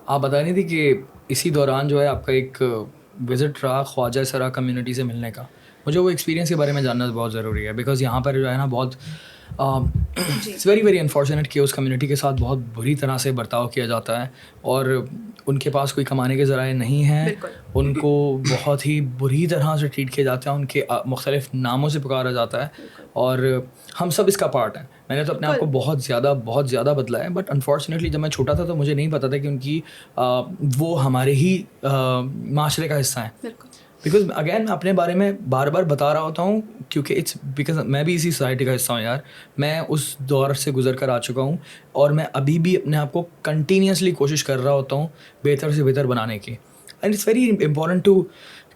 آپ بتا رہی تھی کہ اسی دوران جو ہے آپ کا ایک وزٹ رہا خواجہ سرا کمیونٹی سے ملنے کا. مجھے وہ ایکسپیرینس کے بارے میں جاننا بہت ضروری ہے, بیکاز یہاں پر جو ہے نا بہت اٹس ویری ویری انفارچونیٹ کہ اس کمیونٹی کے ساتھ بہت بری طرح سے برتاؤ کیا جاتا ہے, اور ان کے پاس کوئی کمانے کے ذرائع نہیں ہیں, ان کو بہت ہی بری طرح سے ٹریٹ کیا جاتا ہے, ان کے مختلف ناموں سے پکارا جاتا ہے, اور ہم سب اس کا پارٹ ہیں. میں نے تو اپنے آپ کو بہت زیادہ بدلا ہے, بٹ انفارچونیٹلی جب میں چھوٹا تھا تو مجھے نہیں پتا تھا کہ ان کی وہ ہمارے ہی معاشرے کا حصہ ہیں. بیکاز اگین میں اپنے بارے میں بار بار بتا رہا ہوتا ہوں کیونکہ اٹس بیکاز میں بھی اسی سوسائٹی کا حصہ ہوں یار. میں اس دور سے گزر کر آ چکا ہوں, اور میں ابھی بھی اپنے آپ کو کنٹینیوسلی کوشش کر رہا ہوتا ہوں بہتر سے بہتر بنانے کی. And it's very important to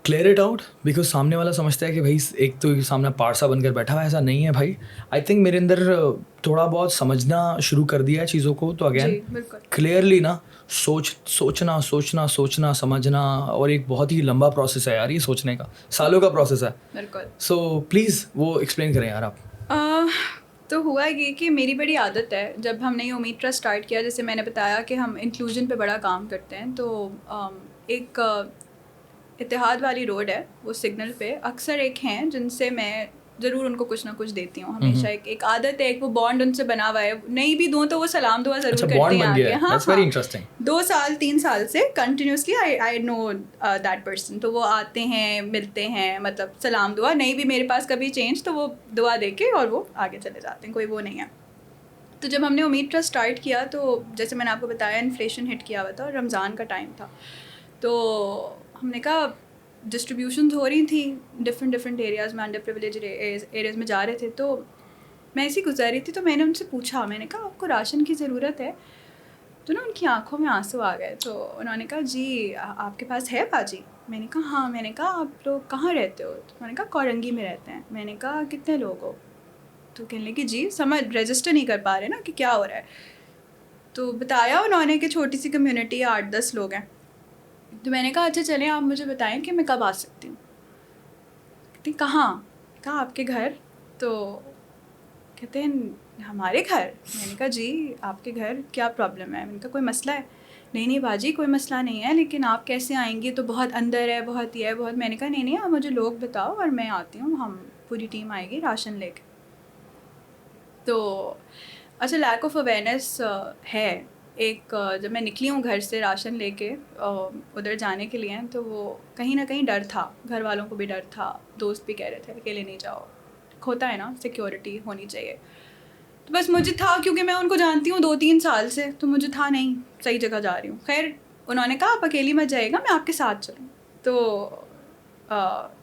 clear it out, because سامنے والا سمجھتا ہے کہ بھائی ایک تو سامنے پارسا بن کر بیٹھا ہوا ہے. ایسا نہیں ہے بھائی. آئی تھنک میرے اندر تھوڑا بہت سمجھنا شروع کر دیا ہے چیزوں کو, تو اگین کلیئرلی نا سوچنا سمجھنا, اور ایک بہت ہی لمبا پروسیس ہے یار یہ سوچنے کا, سالوں کا پروسیس ہے. سو پلیز وہ ایکسپلین کریں یار آپ. تو ہوا یہ کہ میری بڑی عادت ہے, جب ہم نے امید ٹرسٹ اسٹارٹ کیا, جیسے میں نے بتایا کہ ہم انکلوژن پہ بڑا کام کرتے ہیں, تو ایک اتحاد والی روڈ ہے, وہ سگنل پہ اکثر ایک ہیں جن سے میں ضرور ان کو کچھ نہ کچھ دیتی ہوں ہمیشہ. ایک عادت ہے, ایک وہ بانڈ ان سے بنا ہوا ہے, نہیں بھی دوں تو وہ سلام دعا ضرور کرتے ہیں آگے. ہاں 2 سال 3 سال سے continuously I know that person. تو وہ آتے ہیں, ملتے ہیں, مطلب سلام دعا, نہیں بھی میرے پاس کبھی چینج تو وہ دعا دے کے اور وہ آگے چلے جاتے ہیں, کوئی وہ نہیں ہے. تو جب ہم نے امید ٹرسٹ اسٹارٹ کیا تو جیسے میں نے آپ کو بتایا انفلیشن ہٹ کیا ہوا تھا اور رمضان کا ٹائم تھا, تو ہم نے کہا ڈسٹریبیوشنز ہو رہی تھیں ڈفرینٹ ایریاز میں, انڈر پریولیجڈ ایریاز میں جا رہے تھے. تو میں ایسی گزر رہی تھی تو میں نے ان سے پوچھا, میں نے کہا آپ کو راشن کی ضرورت ہے؟ تو نا ان کی آنکھوں میں آنسو آ گئے. تو انہوں نے کہا جی آپ کے پاس ہے باجی؟ میں نے کہا ہاں. میں نے کہا آپ لوگ کہاں رہتے ہو؟ تو میں نے کہا کورنگی میں رہتے ہیں. میں نے کہا کتنے لوگ ہو؟ تو کہنے لگے جی سمجھ رجسٹر نہیں کر پا رہے نا کہ کیا ہو رہا ہے. تو بتایا انہوں نے کہ چھوٹی سی کمیونٹی ہے, 8-10 لوگ ہیں. تو میں نے کہا اچھا چلیں آپ مجھے بتائیں کہ میں کب آ سکتی ہوں. کہتے کہاں؟ کہا آپ کے گھر. تو کہتے ہیں ہمارے گھر. میں نے کہا جی آپ کے گھر کیا پرابلم ہے؟ میں نے کہا کوئی مسئلہ ہے؟ نہیں باجی کوئی مسئلہ نہیں ہے, لیکن آپ کیسے آئیں گی؟ تو بہت اندر ہے, بہت یہ ہے, بہت. میں نے کہا نہیں آپ مجھے لوگ بتاؤ اور میں آتی ہوں, ہم پوری ٹیم آئے گی راشن لے کے. تو اچھا لیک آف اویئرنیس ہے ایک. جب میں نکلی ہوں گھر سے راشن لے کے ادھر جانے کے لیے, تو وہ کہیں نہ کہیں ڈر تھا, گھر والوں کو بھی ڈر تھا, دوست بھی کہہ رہے تھے اکیلے نہیں جاؤ, ہوتا ہے نا سیکیورٹی ہونی چاہیے. تو بس مجھے تھا کیونکہ میں ان کو جانتی ہوں 2-3 سال سے, تو مجھے تھا نہیں صحیح جگہ جا رہی ہوں. خیر انہوں نے کہا آپ اکیلی مت جائے گا, میں آپ کے ساتھ چلوں. تو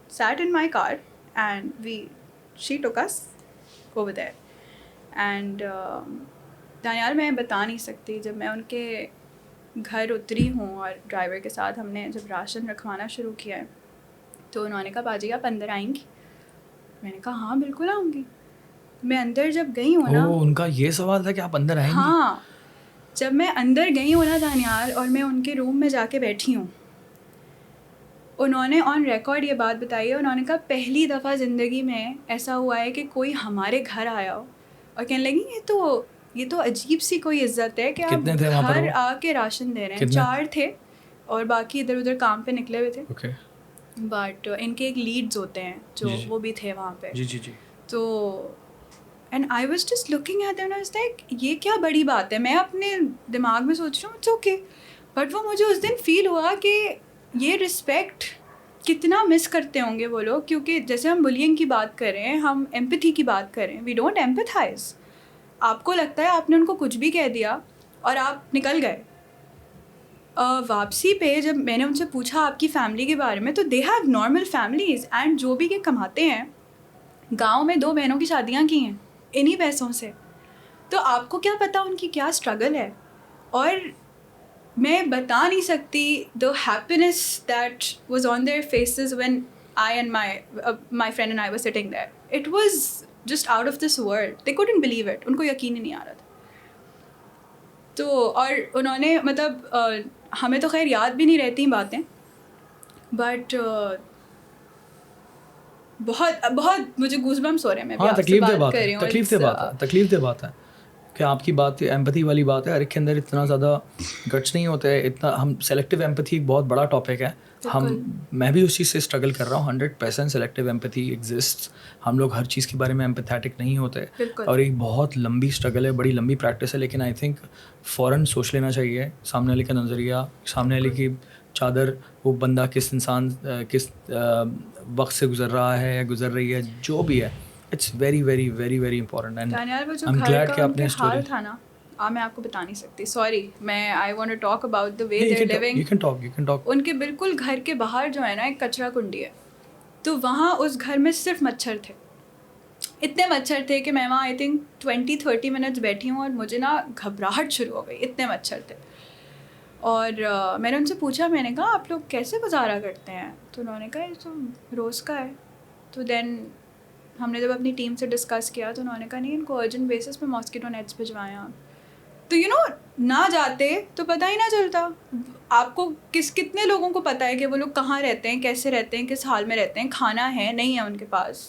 set in my car and she ٹوک اس اوور دیر. اینڈ دانیال میں بتا نہیں سکتی, جب میں ان کے گھر اتری ہوں اور ڈرائیور کے ساتھ ہم نے جب راشن رکھوانا شروع کیا ہے, تو انہوں نے کہا باجی آپ اندر آئیں گی؟ میں نے کہا ہاں بالکل آؤں گی. میں اندر جب گئی ہوں نا, ان کا یہ سوال تھا کہ آپ اندر آئیں گی؟ ہاں جب میں اندر گئی ہوں نا دانیال, اور میں ان کے روم میں جا کے بیٹھی ہوں, انہوں نے آن ریکارڈ یہ بات بتائی ہے. انہوں نے کہا پہلی دفعہ زندگی میں ایسا ہوا ہے کہ کوئی ہمارے گھر آیا ہو اور کہنے لگی یہ تو عجیب سی کوئی عزت ہے کہ آپ گھر آ کے راشن دے رہے ہیں. 4 تھے اور باقی ادھر ادھر کام پہ نکلے ہوئے تھے, بٹ ان کے ایک لیڈز ہوتے ہیں جو وہ بھی تھے وہاں پہ. تو and I was just looking at them, I was like یہ کیا بڑی بات ہے. میں اپنے دماغ میں سوچ رہی ہوں اٹس اوکے, بٹ وہ مجھے اس دن فیل ہوا کہ یہ رسپیکٹ کتنا مس کرتے ہوں گے وہ لوگ. کیونکہ جیسے ہم بلینگ کی بات کریں, ہم ایمپتھی کی بات کریں, وی ڈونٹ ایمپتھائز. آپ کو لگتا ہے آپ نے ان کو کچھ بھی کہہ دیا اور آپ نکل گئے. واپسی پہ جب میں نے ان سے پوچھا آپ کی فیملی کے بارے میں, تو they have normal families, and جو بھی یہ کماتے ہیں, گاؤں میں 2 بہنوں کی شادیاں کی ہیں انہی پیسوں سے. تو آپ کو کیا پتا ان کی کیا اسٹرگل ہے. اور میں بتا نہیں سکتی the happiness that was on their faces when I and my friend and I were sitting there. It was just out of this world. They couldn't believe it. ان کو یقین ہی نہیں آ رہا تھا. تو اور انہوں نے مطلب ہمیں تو خیر یاد بھی نہیں رہتی باتیں, بٹ بہت مجھے گوز بمپس ہو رہے ہیں. میں بھی آپ سے بات کر رہی ہوں. تکلیف دہ بات ہے. کہ آپ کی بات ایمپتھی والی بات ہے, ہر ایک کے اندر اتنا زیادہ گٹس نہیں ہوتے, اتنا ہم سلیکٹیو ایمپتھی ایک بہت بڑا ٹاپک ہے. میں بھی اس چیز سے اسٹرگل کر رہا ہوں. 100% سلیکٹیو ایمپتھی ایگزسٹ. ہم لوگ ہر چیز کے بارے میں ایمپیتھیٹک نہیں ہوتے, اور ایک بہت لمبی اسٹرگل ہے, بڑی لمبی پریکٹس ہے. لیکن آئی تھنک فوراً سوچ لینا چاہیے سامنے والے کا نظریہ, سامنے والے کی چادر, وہ بندہ کس انسان کس وقت سے گزر رہا ہے یا گزر رہی ہے, جو بھی ہے. It's very very very very important. And I am glad کہ آپ نے حال تھا نا, میں آپ کو بتا نہیں سکتی, سوری, میں I want to talk about the way they are living. You can talk. ان کے بالکل گھر کے باہر جو ہے نا ایک کچرا کنڈی ہے, تو وہاں اس گھر میں صرف مچھر تھے. اتنے مچھر تھے کہ میں وہاں آئی تھنک 20-30 منٹس بیٹھی ہوں, اور مجھے نا گھبراہٹ شروع ہو گئی, اتنے مچھر تھے. اور میں نے ان سے پوچھا, میں نے کہا آپ لوگ کیسے گزارا کرتے ہیں؟ تو انہوں نے کہا یہ تو روز کا ہے. تو دین ہم نے جب اپنی ٹیم سے ڈسکس کیا تو انہوں نے کہا نہیں, ان کو ارجنٹ بیسس پہ ماسکیٹو نیٹس بھجوائیں آپ. تو نہ جاتے تو پتہ ہی نہ چلتا. آپ کو کتنے لوگوں کو پتہ ہے کہ وہ لوگ کہاں رہتے ہیں, کیسے رہتے ہیں, کس حال میں رہتے ہیں, کھانا ہے نہیں ہے ان کے پاس,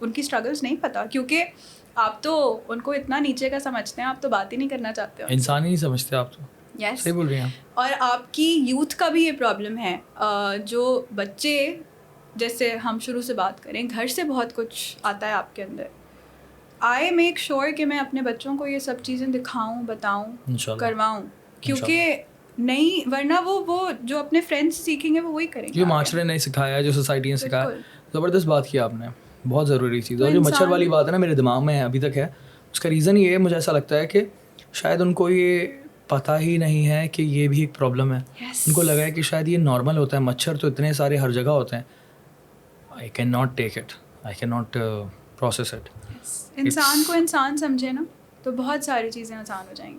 ان کی اسٹرگلس نہیں پتہ, کیونکہ آپ تو ان کو اتنا نیچے کا سمجھتے ہیں, آپ تو بات ہی نہیں کرنا چاہتے ہو, انسان ہی نہیں سمجھتے آپ تو. یس, صحیح بول رہی ہیں. اور آپ کی یوتھ کا بھی یہ پرابلم ہے. جو بچے, جیسے ہم شروع سے بات کریں, گھر سے بہت کچھ آتا ہے آپ کے اندر. آئی میک شیور کہ میں اپنے بچوں کو یہ سب چیزیں دکھاؤں, بتاؤں, کرواؤں, کیونکہ نہیں ورنہ وہ جو اپنے فرینڈس سیکھیں گے وہ وہی کریں گے. جو معاشرے نے سکھایا, جو سوسائٹی نے سکھایا, زبردست بات کی آپ نے, بہت ضروری چیز. اور جو مچھر والی بات ہے نا, میرے دماغ میں ابھی تک ہے, اس کا ریزن یہ ہے, مجھے ایسا لگتا ہے کہ شاید ان کو یہ پتہ ہی نہیں ہے کہ یہ بھی ایک پرابلم ہے. ان کو لگا ہے کہ شاید یہ نارمل ہوتا ہے, مچھر تو اتنے سارے ہر جگہ ہوتے ہیں. I can not take it, I can not process it. انسان کو انسان سمجھے نا تو بہت ساری چیزیں آسان ہو جائیں گی.